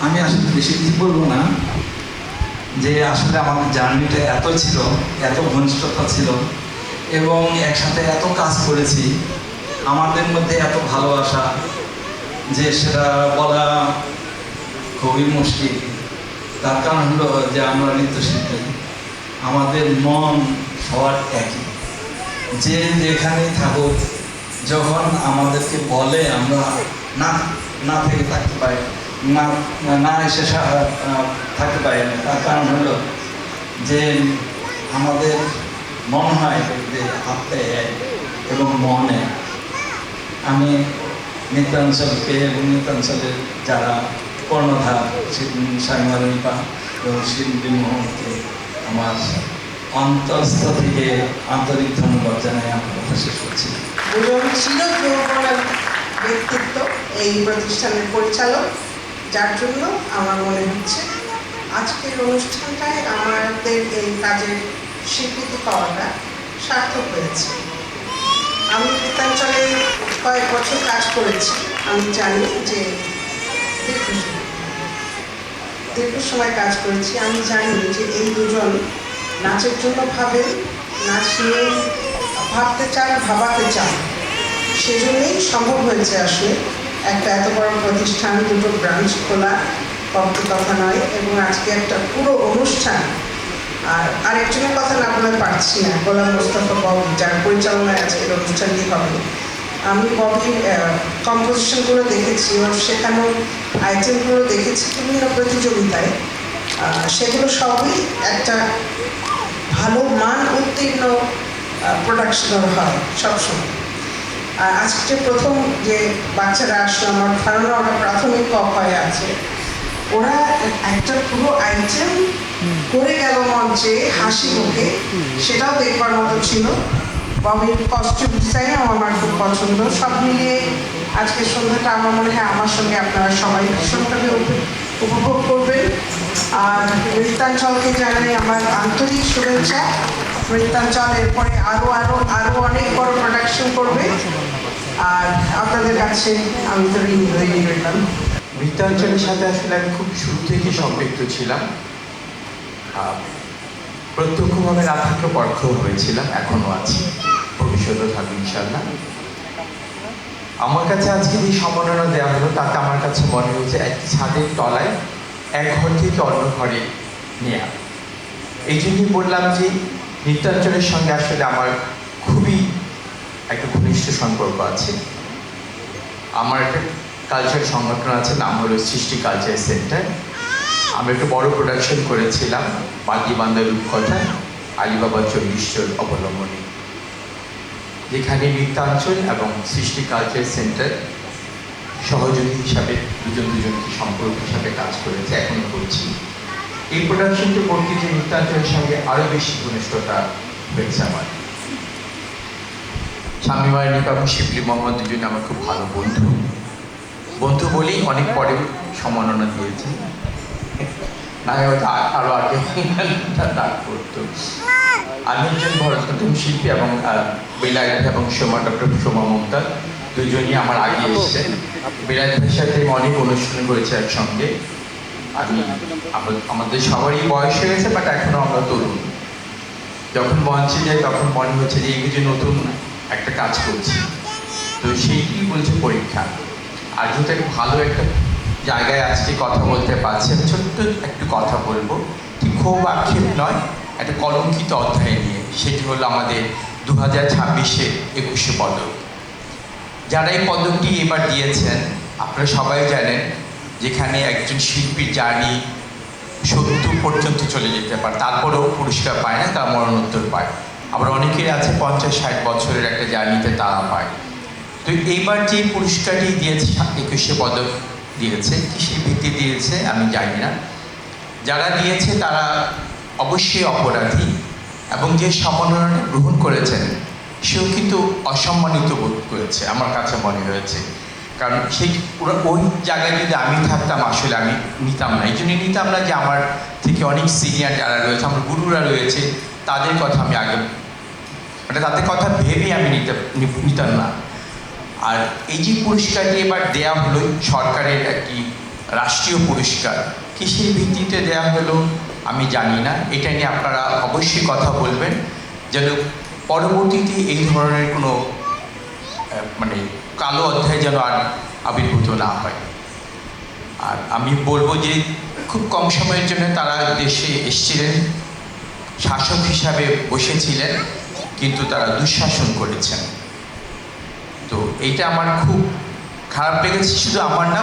আমি আসলে বেশি কিছু বলবো না, যে আসলে আমাদের জার্নিটা এত ছিল, এত ঘনিষ্ঠতা ছিল এবং একসাথে এত কাজ করেছি, আমাদের মধ্যে এত ভালোবাসা যে সেটা বলা খুবই মুশকিল। তার কারণ হলো যে আমরা নৃত্যশিল্পী, আমাদের মন সবার একই, যে যেখানেই থাকুক, যখন আমাদেরকে বলে আমরা না না থেকে থাকতে পারি না, না এসে থাকতে পারি না। তার কারণ হলো যে আমাদের মনে হয় যে আত্মায় এক এবং মনে। আমি নৃত্যাঞ্চলকে এবং নৃত্যাঞ্চলের যারা কর্ণধার সাংবাদিকা এবং শিল্পী মহলকে আমার অন্তঃস্থ থেকে আন্তরিক ধন্যবাদ জানাই আমার কথা শেষ করছি। চিরযৌবনের ব্যক্তিত্ব এই প্রতিষ্ঠানের পরিচালক, যার জন্য আমার মনে হচ্ছে আজকের অনুষ্ঠানটায় আমাদের এই কাজের স্বীকৃতি পাওয়াটা সার্থক হয়েছে। আমি নৃত্যাঞ্চলে কয়েক বছর কাজ করেছি, আমি জানি যে দীর্ঘ সময় কাজ করেছি। আমি জানি যে এই দুজন নাচের জন্য ভাবেন, নাচ নিয়ে ভাবতে চান, ভাবাতে চান, সেজন্যই সম্ভব হয়েছে আসলে একটা এত বড় প্রতিষ্ঠান, দুটো ব্রাঞ্চ খোলা, কমতি কথা নয়। এবং আজকে একটা পুরো অনুষ্ঠান, আর আরেকজনের কথা না বলে পারছি না, গোলাম মোস্তফা ববি, যার পরিচালনায় আজকের অনুষ্ঠানটি হবে। আমি ববির কম্পোজিশনগুলো দেখেছি, ওর শেখানো আইটেমগুলো দেখেছি বিভিন্ন প্রতিযোগিতায়। সেগুলো সবই একটা ভালো মান উত্তীর্ণ প্রোডাকশন হয় সবসময়। আর আজকে প্রথম যে বাচ্চারা আসলো, আমার ধারণা ওরা প্রাথমিক কক্ষে আছে, ওরা একটা পুরো আইটেম করে গেল মঞ্চে হাসি মুখে, সেটাও দেখবার মতো ছিল। ববির কস্টিউম ডিজাইনও আমার খুব পছন্দ। সব মিলিয়ে আজকের সন্ধ্যাটা আমার মনে হয় আমার সঙ্গে আপনারা সবাই ভীষণভাবে উপভোগ করবেন। আর নৃত্যাঞ্চলকে জানাই আমার আন্তরিক শুভেচ্ছা। নৃত্যাঞ্চল এরপরে আরও অনেক বড় প্রোডাকশন করবে, আর আপনাদের কাছে আমি তো ঋণী রইলাম। নৃত্যাঞ্চলের সাথে আসলে আমি খুব শুরু থেকে সম্পৃক্ত ছিলাম, প্রত্যক্ষভাবে না থাকলেও পরোক্ষ হয়েছিলাম, এখনও আছি, ভবিষ্যতেও থাকবে ইনশাল্লাহ। আমার কাছে আজকে যে সম্মাননা দেওয়া হলো তাতে আমার কাছে মনে হয়েছে একটি ছাদের তলায় এক ঘর থেকে অন্য ঘরে নেওয়া। এই জন্যই বললাম যে নৃত্যাঞ্চলের সঙ্গে আসলে আমার খুবই একটা ঘনিষ্ঠ সম্পর্ক আছে। আমার একটা কালচার সংগঠন আছে, নাম হলো সৃষ্টি কালচার সেন্টার। আমরা একটা বড় প্রোডাকশন করেছিলাম বান্দার রূপকথা, আলিবাবা 40 অবলম্বনে, যেখানে নৃত্যাঞ্চল এবং সৃষ্টি কালচার সেন্টার সহযোগী হিসাবে দুজনকে সম্পর্ক হিসাবে কাজ করেছে, এখনও করছি। এই প্রোডাকশনটি করতে যে নৃত্যাঞ্চলের সঙ্গে আরও বেশি ঘনিষ্ঠতা হয়েছে আমার। শামীমা রিকা এবং শিবলি মোহাম্মদ দুজনে আমার খুব ভালো বন্ধু বলেই অনেক পরে সম্মাননা দিয়েছে, না হয়তো আরও আগে ডাক করতো। আমি একজন ভরতনাট্যম শিল্পী এবং বিলায়ত এবং ডক্টর সোমা মুক্তার দুজনই আমার আগে এসেছেন। বিলায়তের সাথে আমি অনেক অনুষ্ঠান করেছি একসঙ্গে। আমাদের সবারই বয়স হয়েছে, বাট এখনও আমরা তরুণ। যখন মঞ্চে যাই তখন মনে হচ্ছে যে এই কিছু নতুন একটা কাজ করছি, তো সেইটি বলছে পরীক্ষা। আর যেহেতু একটা ভালো একটা জায়গায় আজকে কথা বলতে পারছি, আমি ছোট্ট একটু কথা বলবো, ঠিক ক্ষোভ আক্ষেপ নয়, একটা কলঙ্কিত অধ্যায় নিয়ে। সেটি হলো আমাদের 2026-এ 21শে পদক। যারা এই পদকটি এবার দিয়েছেন আপনারা সবাই জানেন, যেখানে একজন শিল্পীর জার্নি 70 পর্যন্ত চলে যেতে পারে, তারপরেও পুরস্কার পায় না, তারা মরণোত্তর পায়। আবার অনেকের আছে 50-60 বছরের একটা জার্নিতে তারা পায়। তো এইবার যে পুরস্কারটি দিয়েছে 21শে পদক দিয়েছে, কিসের ভিত্তি দিয়েছে আমি জানি না। যারা দিয়েছে তারা অবশ্যই অপরাধী, এবং যে সম্মাননাটা গ্রহণ করেছেন সেও কিন্তু অসম্মানিত বোধ করেছে আমার কাছে মনে হয়েছে। কারণ সেই ওই জায়গায় যদি আমি থাকতাম আসলে আমি নিতাম না। এই জন্যই নিতাম না যে আমার থেকে অনেক সিনিয়র যারা রয়েছে, আমার গুরুরা রয়েছে, তাদের কথা আমি আগে মানে তাদের কথা ভেবে আমি নিতাম না। আর এই যে পুরস্কারটি এবার দেওয়া হলো সরকারের একটি রাষ্ট্রীয় পুরস্কার কিসের ভিত্তিতে দেওয়া হলো আমি জানি না। এটা নিয়ে আপনারা অবশ্যই কথা বলবেন, যেন পরবর্তীতে এই ধরনের কোনো মানে কালো অধ্যায় যেন আর আবির্ভূত না হয়। আর আমি বলবো যে খুব কম সময়ের জন্য তারা দেশে এসেছিলেন, শাসক হিসাবে বসেছিলেন, কিন্তু তারা দুঃশাসন করেছেন। তো এইটা আমার খুব খারাপ লেগেছে। শুধু আমার না,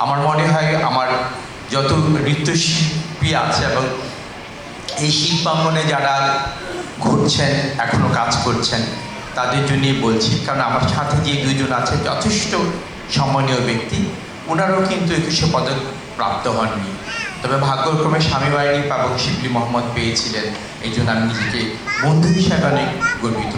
আমার মনে হয় আমার যত নৃত্যশিল্পী আছে এবং এই শিল্পাঙ্গনে যারা ঘুরছেন, এখনও কাজ করছেন, তাদের জন্যই বলছি। কারণ আমার সাথে যে দুইজন আছে যথেষ্ট সম্মানীয় ব্যক্তি, ওনারাও কিন্তু 21শে পদক প্রাপ্ত হননি। তবে ভাগ্যক্রমে স্বামী বাহিনী এবং শিবলি মোহাম্মদ পেয়েছিলেন। এই জন্য আমি নিজেকে বন্ধু হিসাবে অনেক গর্বিত।